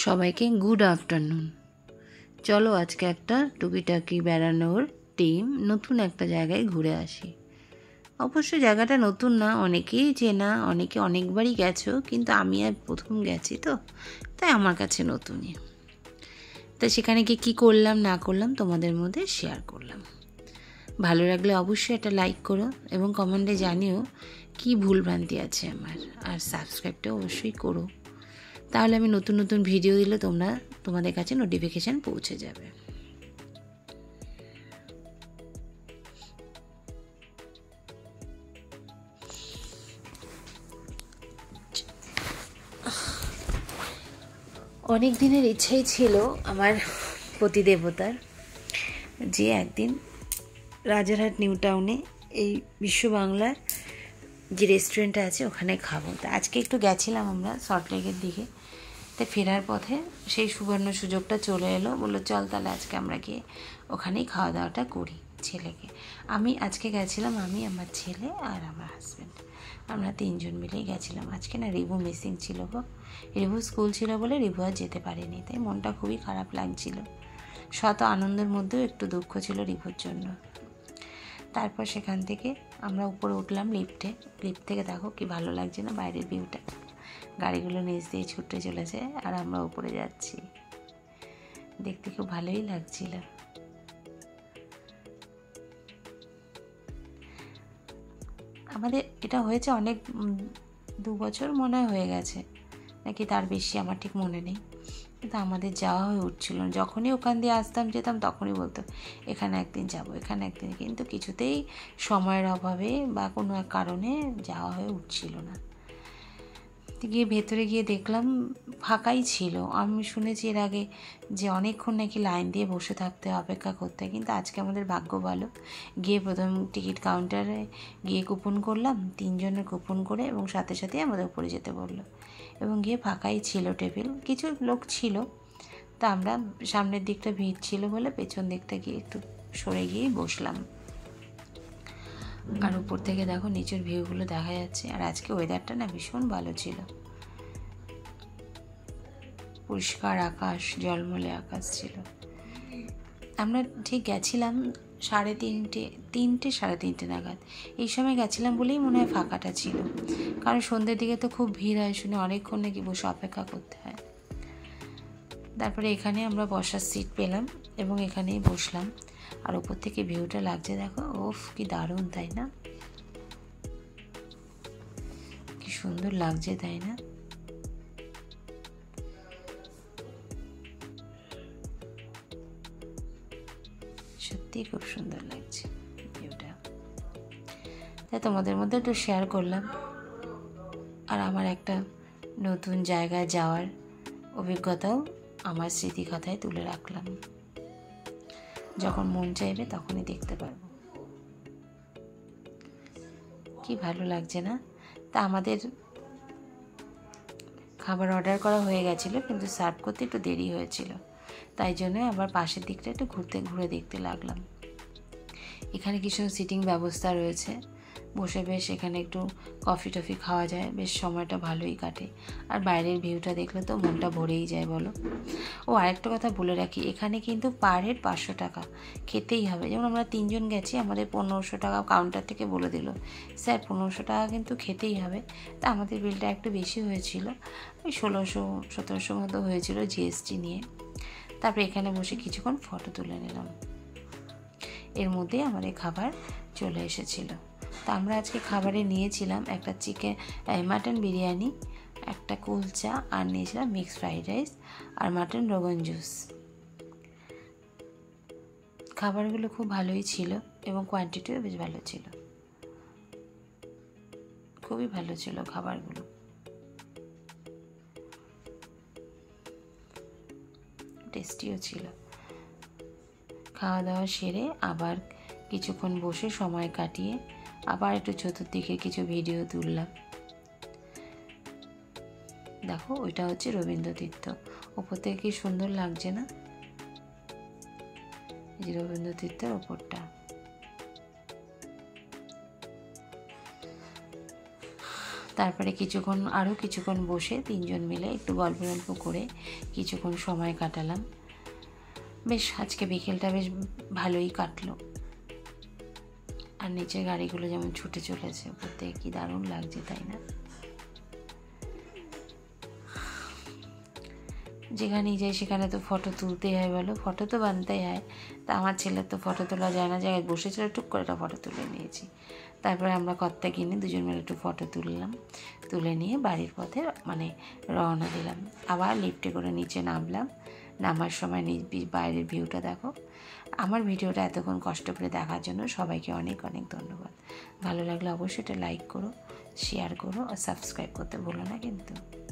সবাইকে good afternoon. চলো আজকে একটা টুকিটাকি বেড়ানোর টিম নতুন একটা জায়গায় ঘুরে আসি। অবশ্য জায়গাটা নতুন না, অনেকেই চেনা, অনেকে অনেকবারই গেছো, কিন্তু আমি আর প্রথম গেছি তো, তাই আমার কাছে নতুনই। তাই সেখানে গিয়ে কী করলাম না করলাম তোমাদের মধ্যে শেয়ার করলাম। ভালো লাগলে অবশ্যই একটা লাইক করো এবং কমেন্টে জানিও কী ভুলভ্রান্তি আছে আমার, আর সাবস্ক্রাইবটা অবশ্যই করো, তাহলে আমি নতুন নতুন ভিডিও দিলে তোমাদের কাছে নোটিফিকেশান পৌঁছে যাবে। অনেক দিনের ইচ্ছাই ছিল আমার পতিদেবতার, যে একদিন রাজারহাট নিউ টাউনে এই বিশ্ব বাংলার যে রেস্টুরেন্টটা আছে ওখানে খাবো। তা আজকে একটু গেছিলাম আমরা সল্টলেকের দিকে, তাই ফেরার পথে সেই সুবর্ণ সুযোগটা চলে এলো, বললো চল তাহলে আজকে আমরা গিয়ে ওখানেই খাওয়া দাওয়াটা করি। ছেলেকে আমি আজকে গেছিলাম, আমি, আমার ছেলে আর আমার হাজব্যান্ড, আমরা তিনজন মিলেই গেছিলাম। আজকে না রিভু মিসিং ছিল গো, রিভু স্কুল ছিল বলে রিভু আর যেতে পারেনি, তাই মনটা খুবই খারাপ লাগছিল। শত আনন্দের মধ্যেও একটু দুঃখ ছিল রিভুর জন্য। তারপর সেখান থেকে আমরা উপরে উঠলাম লিফটে। লিফট থেকে দেখো কি ভালো লাগছে না বাইরের ভিউটা, গাড়িগুলো নিচ দিয়ে ছুটে চলেছে আর আমরা উপরে যাচ্ছি, দেখতে খুব ভালোই লাগছিল। আমাদের এটা হয়েছে অনেক 2 বছর মনে হয়ে গেছে নাকি তার বেশি, আমার ঠিক মনে নেই, কিন্তু আমাদের যাওয়া হয়ে উঠছিল না। যখনই ওখান দিয়ে আসতাম যেতাম তখনই বলতো এখানে একদিন যাব, এখানে একদিন, কিন্তু কিছুতেই সময়ের অভাবে বা কোনো এক কারণে যাওয়া হয়ে উঠছিল না। গিয়ে ভেতরে গিয়ে দেখলাম ফাঁকাই ছিল। আমি শুনেছি এর আগে যে অনেকক্ষণ নাকি লাইন দিয়ে বসে থাকতে অপেক্ষা করতে, কিন্তু আজকে আমাদের ভাগ্য ভালো, গিয়ে প্রথম টিকিট কাউন্টারে গিয়ে কুপন করলাম, 3 জনের কুপন করে, এবং সাথে সাথে আমাদের উপরে যেতে বললো, এবং গিয়ে ফাঁকাই ছিল টেবিল, কিছু লোক ছিল, তা আমরা সামনের দিকটা ভিড় ছিল বলে পেছন দিকটা গিয়ে একটু সরে গিয়েই বসলাম। আর উপর থেকে দেখো নিচের ভিউগুলো দেখা যাচ্ছে। আর আজকে ওয়েদারটা না ভীষণ ভালো ছিল, পরিষ্কার আকাশ, জলমলে আকাশ ছিল। আমরা ঠিক গেছিলাম 3:30 সাড়ে 3টে নাগাদ, এই সময় গেছিলাম বলেই মনে হয় ফাঁকাটা ছিল, কারণ সন্ধ্যের দিকে তো খুব ভিড় হয়, শুনে অনেকক্ষণ নাকি বসে অপেক্ষা করতে হয়। তারপরে এখানে আমরা বসার সিট পেলাম এবং এখানেই বসলাম। আর উপর থেকে ভিউটা লাগছে দেখো, ওফ কি দারুণ, তাই না? কি সুন্দর লাগছে, তাই না? সত্যি খুব সুন্দর লাগছে ভিউটা, তাই তোমাদের মধ্যে একটু শেয়ার করলাম। আর আমার একটা নতুন জায়গায় যাওয়ার অভিজ্ঞতাও আমার স্মৃতিকথায় তুলে রাখলাম, যখন মন চাইবে তখনই দেখতে পারবো। কি ভালো লাগছে না? তা আমাদের খাবার অর্ডার করা হয়ে গেছিলো, কিন্তু সার্ভ করতে একটু দেরি হয়েছিল, তাই জন্য আবার পাশের দিকটা একটু ঘুরে দেখতে লাগলাম। এখানে কিছু সিটিং ব্যবস্থা রয়েছে, বসে বেশ এখানে একটু কফি টফি খাওয়া যায়, বেশ সময়টা ভালোই কাটে। আর বাইরের ভিউটা দেখলে তো মনটা ভরেই যায় বলো। ও আরেকটা কথা বলে রাখি, এখানে কিন্তু পার হেড 500 টাকা খেতেই হবে। যেমন আমরা 3 জন গেছি, আমাদের 1500 টাকা কাউন্টার থেকে বলে দিল, স্যার 1500 টাকা কিন্তু খেতেই হবে। তা আমাদের বিলটা একটু বেশি হয়েছিল, ওই 1600-1700 মতো হয়েছিল জিএসটি নিয়ে। তারপরে এখানে বসে কিছুক্ষণ ফটো তুলে নিলাম, এর মধ্যেই আমাদের খাবার চলে এসেছিল। তা আমরা আজকে খাবারে নিয়েছিলাম একটা মাটন বিরিয়ানি, একটা কুলচা, আর নিয়েছিলাম মিক্সড ফ্রাইড রাইস আর মাটন রোগন জুস। খাবারগুলো খুব ভালোই ছিল এবং কোয়ান্টিটিও বেশ ভালো ছিল, খুবই ভালো ছিল খাবারগুলো, টেস্টিও ছিল। খাওয়া দাওয়া সেরে আবার কিছুক্ষণ বসে সময় কাটিয়ে আবার একটু চতুর্দিকে কিছু ভিডিও তুললাম। দেখো ওইটা হচ্ছে রবীন্দ্র তীর্থ, ওপর থেকে কি সুন্দর লাগছে না? এই যে রবীন্দ্র তীর্থের ওপরটা, তারপরে আরও কিছুক্ষণ বসে তিনজন মিলে একটু গল্প করে কিছুক্ষণ সময় কাটালাম। বেশ আজকে বিকেলটা বেশ ভালোই কাটলো। আর নিচের গাড়িগুলো যেমন ছুটে চলেছে উপর থেকে, কী দারুণ লাগছে তাই না? যেখানেই যাই সেখানে তো ফটো তুলতেই হয়, বলো, ফটো তো বানতেই হয়। তা আমার ছেলের তো ফটো তোলা যায় না, জায়গায় বসেছিল টুক করে একটা ফটো তুলে নিয়েছি। তারপরে আমরা কর্তা কিনে দুজন মিলে একটু ফটো তুললাম, তুলে নিয়ে বাড়ির পথে রওনা দিলাম। আবার লিফটে করে নিচে নামলাম। নামার সময় বাইরের ভিউটা দেখো। আমার ভিডিওটা এতক্ষণ কষ্ট করে দেখার জন্য সবাইকে অনেক অনেক ধন্যবাদ। ভালো লাগলে অবশ্যই এটা লাইক করো, শেয়ার করো আর সাবস্ক্রাইব করতে ভুলো না কিন্তু।